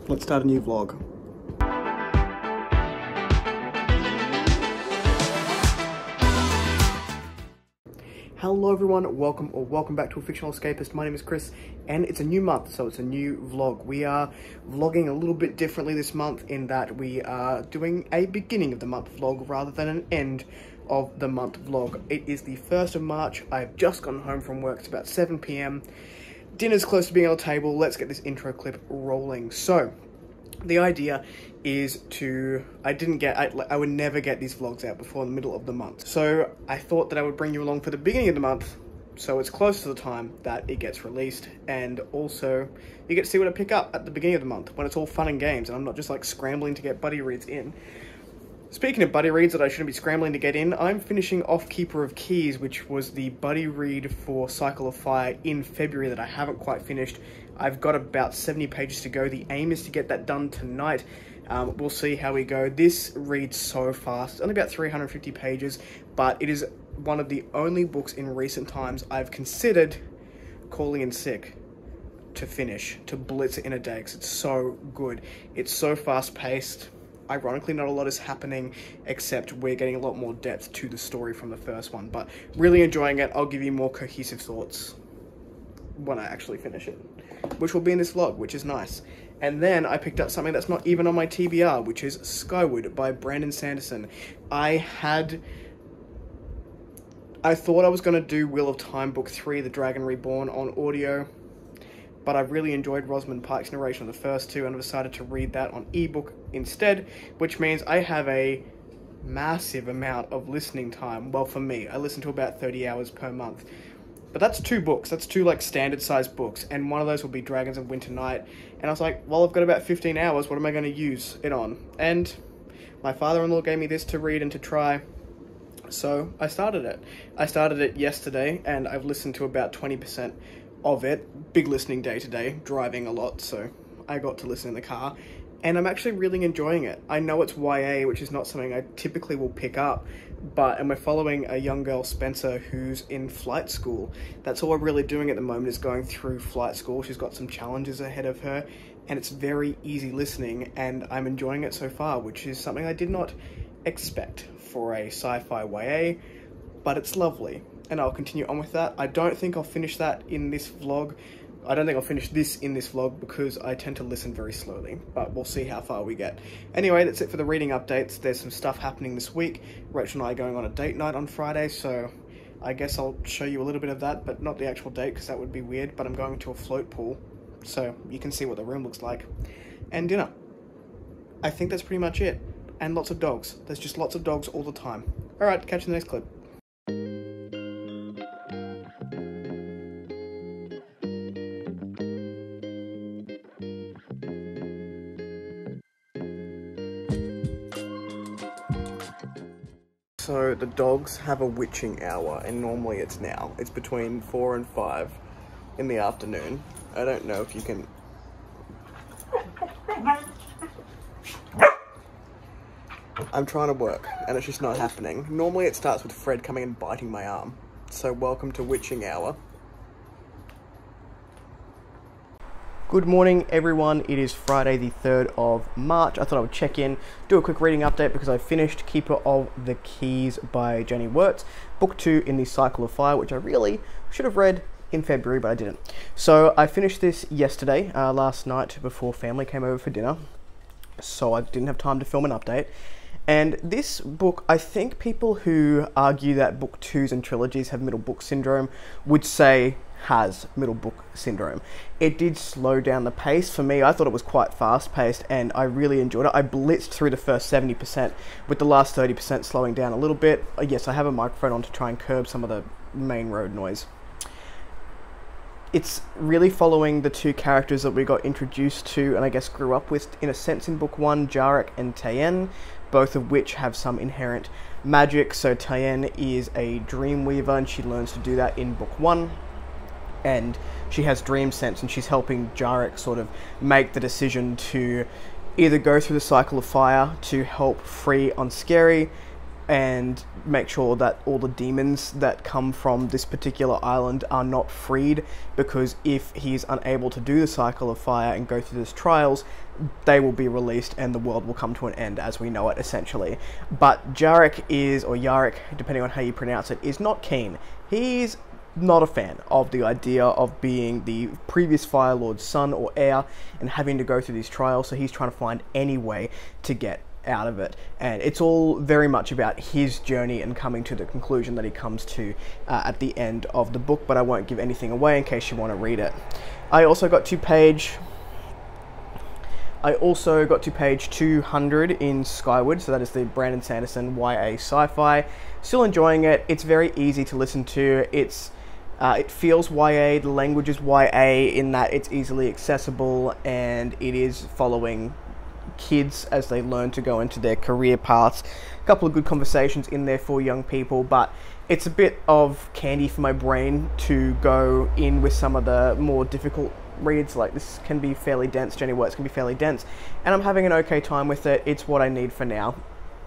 Let's start a new vlog. Hello everyone, welcome back to A Fictional Escapist. My name is Kris, and it's a new month, so it's a new vlog. We are vlogging a little bit differently this month in that we are doing a beginning of the month vlog rather than an end of the month vlog. It is the 1st of March, I've just gotten home from work, it's about 7 PM. Dinner's close to being on the table, let's get this intro clip rolling. So, the idea is I would never get these vlogs out before the middle of the month. So I thought that I would bring you along for the beginning of the month, so it's close to the time that it gets released, and also you get to see what I pick up at the beginning of the month when it's all fun and games and I'm not just like scrambling to get buddy reads in. Speaking of buddy reads that I shouldn't be scrambling to get in, I'm finishing off Keeper of Keys, which was the buddy read for Cycle of Fire in February that I haven't quite finished. I've got about 70 pages to go. The aim is to get that done tonight. We'll see how we go. This reads so fast. It's only about 350 pages, but it is one of the only books in recent times I've considered calling in sick to finish, to blitz it in a day, because it's so good. It's so fast-paced. Ironically, not a lot is happening, except we're getting a lot more depth to the story from the first one, but really enjoying it. I'll give you more cohesive thoughts when I actually finish it, which will be in this vlog, which is nice. And then I picked up something that's not even on my TBR, which is Skyward by Brandon Sanderson. I thought I was going to do Wheel of Time Book 3, The Dragon Reborn, on audio, but I really enjoyed Rosamund Pike's narration of the first two and I decided to read that on ebook instead, which means I have a massive amount of listening time. Well, for me, I listen to about 30 hours per month. But that's 2 books, that's 2 like standard sized books, and one of those will be Dragons of Winter Night. And I was like, well, I've got about 15 hours, what am I going to use it on? And my father-in-law gave me this to read and to try, so I started it. I started it yesterday, and I've listened to about 20% of it. Big listening day today, driving a lot, so I got to listen in the car. And I'm actually really enjoying it. I know it's YA, which is not something I typically will pick up, and we're following a young girl, Spencer, who's in flight school. That's all we're really doing at the moment, is going through flight school. She's got some challenges ahead of her, and it's very easy listening, and I'm enjoying it so far, which is something I did not expect for a sci-fi YA, but it's lovely, and I'll continue on with that. I don't think I'll finish that in this vlog. I don't think I'll finish this in this vlog because I tend to listen very slowly, but we'll see how far we get. Anyway, that's it for the reading updates. There's some stuff happening this week. Rachel and I are going on a date night on Friday, so I guess I'll show you a little bit of that, but not the actual date because that would be weird, but I'm going to a float pool, so you can see what the room looks like. And dinner. I think that's pretty much it. And lots of dogs. There's just lots of dogs all the time. Alright, catch you in the next clip. So the dogs have a witching hour, and normally it's now. It's between 4 and 5 in the afternoon. I don't know if you can... I'm trying to work, and it's just not happening. Normally it starts with Fred coming and biting my arm. So welcome to witching hour. Good morning everyone, it is Friday the 3rd of March. I thought I would check in, do a quick reading update because I finished Keeper of the Keys by Jenny Wirtz, book 2 in the Cycle of Fire, which I really should have read in February, but I didn't. So I finished this yesterday, last night before family came over for dinner, so I didn't have time to film an update. And this book, I think people who argue that book 2s and trilogies have middle book syndrome would say has middle book syndrome. It did slow down the pace. For me, I thought it was quite fast paced and I really enjoyed it. I blitzed through the first 70% with the last 30% slowing down a little bit. Yes, I have a microphone on to try and curb some of the main road noise. It's really following the 2 characters that we got introduced to and I guess grew up with in a sense in book 1, Jarek and Tayen, both of which have some inherent magic. So Tayen is a dream weaver and she learns to do that in book 1. And she has dream sense and she's helping Jarek sort of make the decision to either go through the Cycle of Fire to help free Unscary and make sure that all the demons that come from this particular island are not freed, because if he's unable to do the cycle of fire and go through those trials, they will be released and the world will come to an end as we know it, essentially. But Jarek is, or Yarek, depending on how you pronounce it, is not keen. He's not a fan of the idea of being the previous Fire Lord's son or heir and having to go through these trials, so he's trying to find any way to get out of it, and it's all very much about his journey and coming to the conclusion that he comes to at the end of the book, but I won't give anything away in case you want to read it. I also got to page 200 in Skyward, so that is the Brandon Sanderson YA sci-fi. Still enjoying it. It's very easy to listen to. It feels YA, the language is YA in that it's easily accessible, and it is following kids as they learn to go into their career paths. A couple of good conversations in there for young people, but it's a bit of candy for my brain to go in with some of the more difficult reads. Like, this can be fairly dense, Jenny Works can be fairly dense, and I'm having an okay time with it. It's what I need for now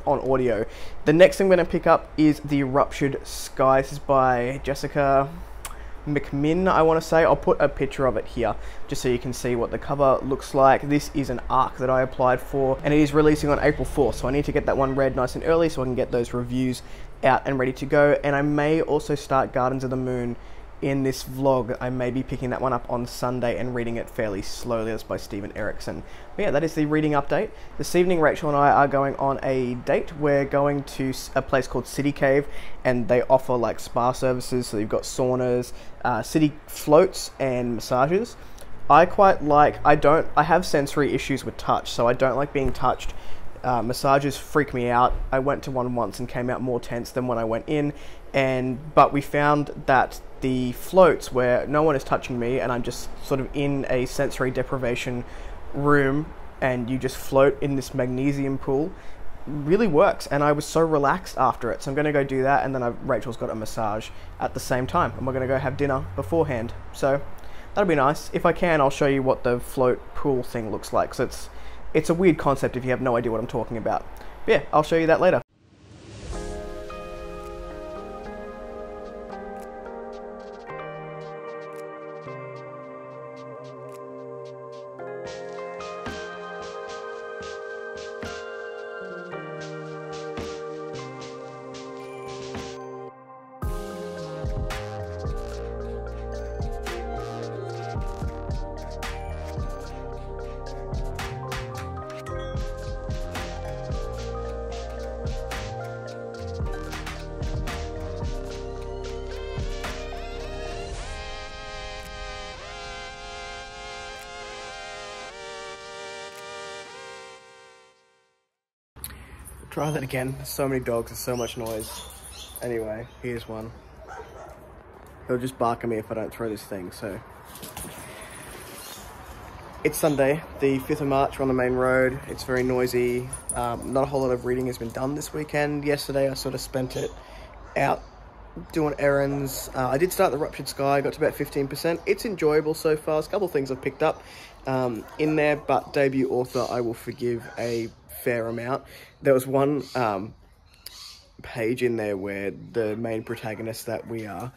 on audio. The next thing I'm going to pick up is the Ruptured Sky. This is by Jessica McMinn, I want to say. I'll put a picture of it here just so you can see what the cover looks like. This is an arc that I applied for, and it is releasing on April 4th, so I need to get that one read nice and early so I can get those reviews out and ready to go. And I may also start Gardens of the Moon in this vlog. I may be picking that one up on Sunday and reading it fairly slowly. That's by Stephen Erickson. But yeah, that is the reading update. This evening, Rachel and I are going on a date. We're going to a place called City Cave, and they offer like spa services. So you've got saunas, city floats, and massages. I quite like, I have sensory issues with touch, so I don't like being touched. Massages freak me out. I went to one once and came out more tense than when I went in, but we found that the floats where no one is touching me and I'm just sort of in a sensory deprivation room and you just float in this magnesium pool really works, and I was so relaxed after it. So I'm going to go do that, and then Rachel's got a massage at the same time, and we're going to go have dinner beforehand, so that'll be nice. If I can, I'll show you what the float pool thing looks like, so it's a weird concept if you have no idea what I'm talking about. But yeah, I'll show you that later. Try that again. So many dogs, there's so much noise. Anyway, here's one. He'll just bark at me if I don't throw this thing, so. It's Sunday, the 5th of March, we're on the main road. It's very noisy. Not a whole lot of reading has been done this weekend. Yesterday I sort of spent it out doing errands. I did start the Ruptured Sky, got to about 15%. It's enjoyable so far. There's a couple of things I've picked up in there, but debut author I will forgive a fair amount. There was one page in there where the main protagonist that we are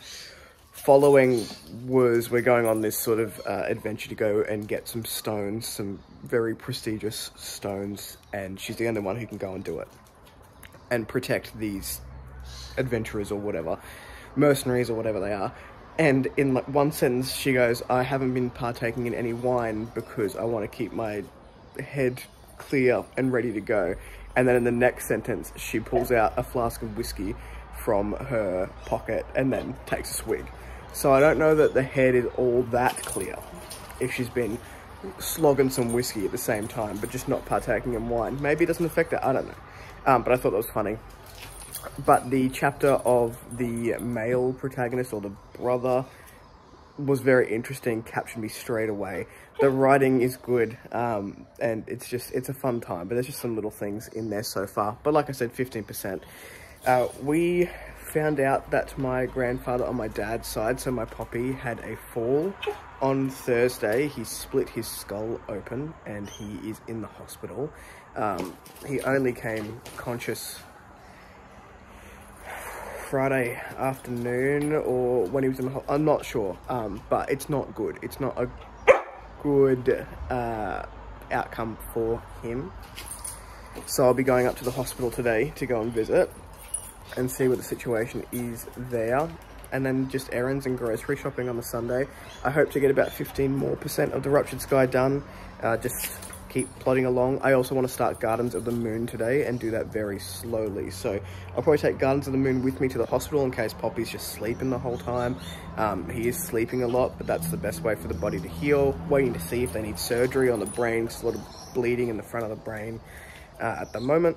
following we're going on this sort of adventure to go and get some stones, some very prestigious stones, and she's the only one who can go and do it and protect these adventurers or whatever, mercenaries or whatever they are. And in like one sentence she goes, I haven't been partaking in any wine because I want to keep my head clear and ready to go. And then in the next sentence she pulls out a flask of whiskey from her pocket and then takes a swig. So I don't know that the head is all that clear if she's been slogging some whiskey at the same time but just not partaking in wine. Maybe it doesn't affect it, I don't know. But I thought that was funny. But the chapter of the male protagonist, or the brother, was very interesting, captured me straight away. The writing is good, and it's a fun time, but there's just some little things in there so far. But like I said, 15%. We found out that my grandfather on my dad's side, so my poppy, had a fall on Thursday. He split his skull open and he is in the hospital. He only came conscious Friday afternoon, or when he was in the I'm not sure, but it's not good. It's not a good outcome for him. So I'll be going up to the hospital today to go and visit and see what the situation is there. And then just errands and grocery shopping on the Sunday. I hope to get about 15% more of the Ruptured Sky done. Just keep plodding along. I also want to start Gardens of the Moon today and do that very slowly. So I'll probably take Gardens of the Moon with me to the hospital in case Poppy's just sleeping the whole time. He is sleeping a lot, but that's the best way for the body to heal. Waiting to see if they need surgery on the brain. There's a lot of bleeding in the front of the brain at the moment.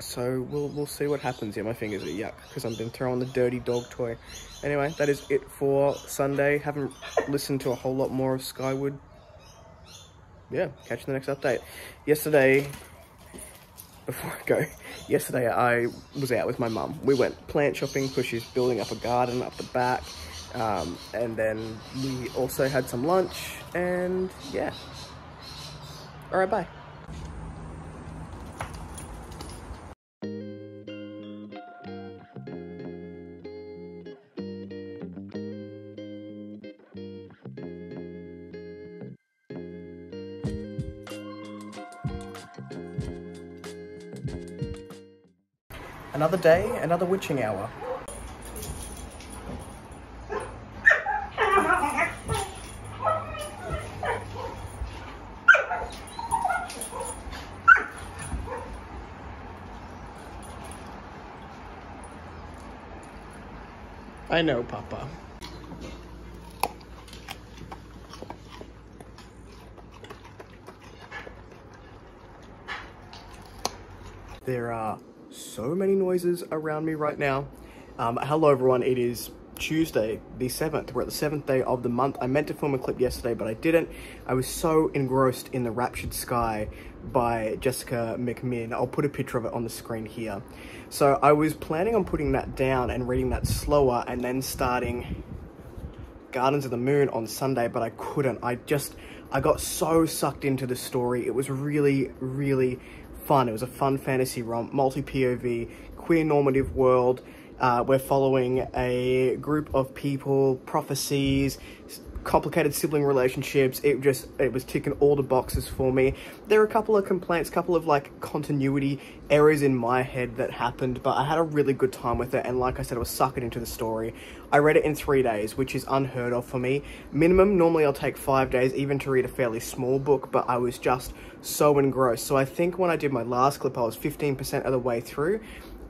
So we'll see what happens. Yeah, my fingers are yuck because I've been throwing the dirty dog toy. Anyway, that is it for Sunday. Haven't listened to a whole lot more of Skywood. Yeah, catch you in the next update. Yesterday, before I go, yesterday I was out with my mum. We went plant shopping because she's building up a garden up the back. And then we also had some lunch and yeah. All right, bye. Another day, another witching hour. I know, Papa. There are so many noises around me right now. Hello everyone, it is Tuesday the 7th. We're at the 7th day of the month. I meant to film a clip yesterday, but I didn't. I was so engrossed in the Ruptured Sky by Jessica McMinn. I'll put a picture of it on the screen here. So I was planning on putting that down and reading that slower and then starting Gardens of the Moon on Sunday, but I couldn't. I got so sucked into the story. It was really, really fun. It was a fun fantasy romp, multi-POV, queer normative world. We're following a group of people, prophecies, complicated sibling relationships. It was ticking all the boxes for me. There are a couple of complaints, couple of like continuity errors in my head that happened, but I had a really good time with it. And like I said, I was sucking into the story. I read it in 3 days, which is unheard of for me. Minimum, normally I'll take 5 days even to read a fairly small book, but I was just so engrossed. So I think when I did my last clip, I was 15% of the way through.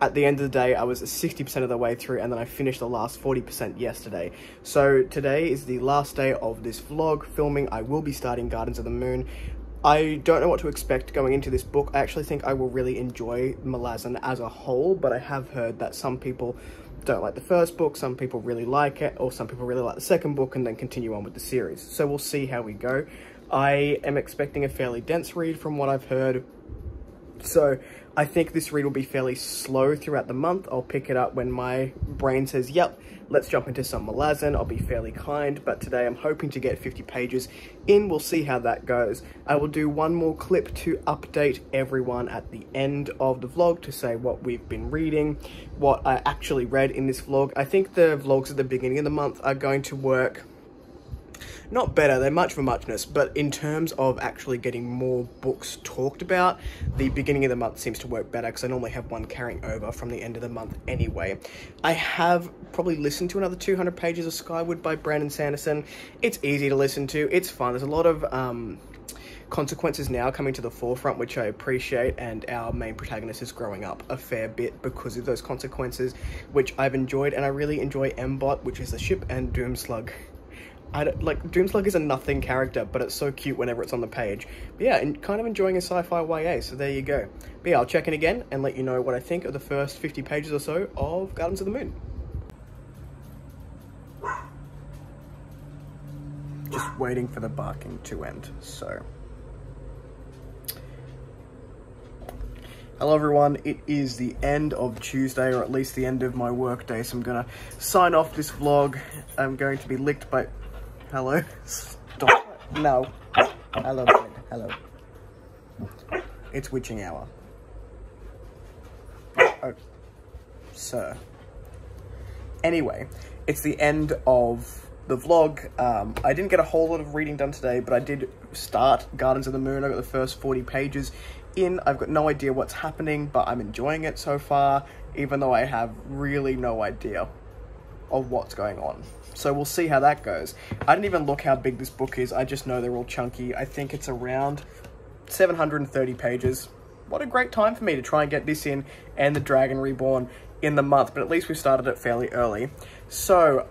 At the end of the day, I was 60% of the way through, and then I finished the last 40% yesterday. So today is the last day of this vlog filming. I will be starting Gardens of the Moon. I don't know what to expect going into this book. I actually think I will really enjoy Malazan as a whole, but I have heard that some people don't like the first book, some people really like it, or some people really like the second book and then continue on with the series. So we'll see how we go. I am expecting a fairly dense read from what I've heard. So I think this read will be fairly slow throughout the month. I'll pick it up when my brain says, yep, let's jump into some Malazan. I'll be fairly kind, but today I'm hoping to get 50 pages in. We'll see how that goes. I will do one more clip to update everyone at the end of the vlog to say what we've been reading, what I actually read in this vlog. I think the vlogs at the beginning of the month are going to work not better, they're much of a muchness, but in terms of actually getting more books talked about, the beginning of the month seems to work better because I normally have one carrying over from the end of the month anyway. I have probably listened to another 200 pages of Skywood by Brandon Sanderson. It's easy to listen to, it's fun, there's a lot of consequences now coming to the forefront, which I appreciate, and our main protagonist is growing up a fair bit because of those consequences, which I've enjoyed, and I really enjoy M-Bot, which is the ship, and Doomslug. Doomslug is a nothing character, but it's so cute whenever it's on the page. But yeah, and kind of enjoying a sci-fi YA, so there you go. But yeah, I'll check in again and let you know what I think of the first 50 pages or so of Gardens of the Moon. Just waiting for the barking to end, so. Hello everyone, it is the end of Tuesday, or at least the end of my work day, so I'm gonna sign off this vlog. I'm going to be licked by... Hello? Stop. No. Hello, friend. Hello. It's witching hour. Oh, sir. Anyway, it's the end of the vlog. I didn't get a whole lot of reading done today, but I did start Gardens of the Moon. I got the first 40 pages in. I've got no idea what's happening, but I'm enjoying it so far, even though I have really no idea of what's going on. So we'll see how that goes. I didn't even look how big this book is. I just know they're all chunky. I think it's around 730 pages. What a great time for me to try and get this in and The Dragon Reborn in the month, but at least we started it fairly early. So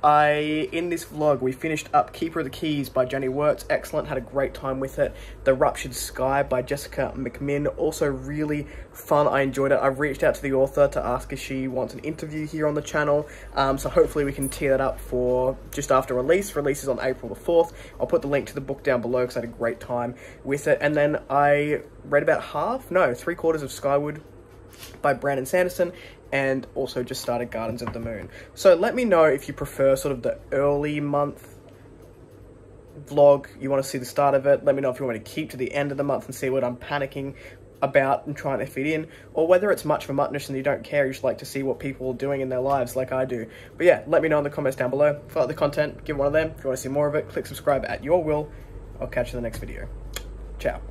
in this vlog, we finished up Keeper of the Keys by Jenny Wirtz. Excellent, had a great time with it. The Ruptured Sky by Jessica McMinn, also really fun. I enjoyed it. I've reached out to the author to ask if she wants an interview here on the channel, so hopefully we can tee that up for just after release. Release is on April the 4th. I'll put the link to the book down below because I had a great time with it. And then I read about 3/4 of Skywood by Brandon Sanderson, and also just started Gardens of the Moon. So let me know if you prefer sort of the early month vlog, you want to see the start of it. Let me know if you want me to keep to the end of the month and see what I'm panicking about and trying to fit in, or whether it's much of a muchness and you don't care, you just like to see what people are doing in their lives like I do. But yeah, let me know in the comments down below. If you like the content, give one of them. If you want to see more of it, click subscribe at your will. I'll catch you in the next video. Ciao.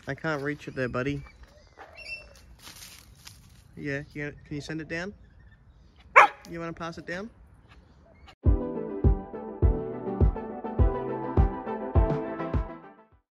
I can't reach it there, buddy. Yeah, can you send it down? You want to pass it down?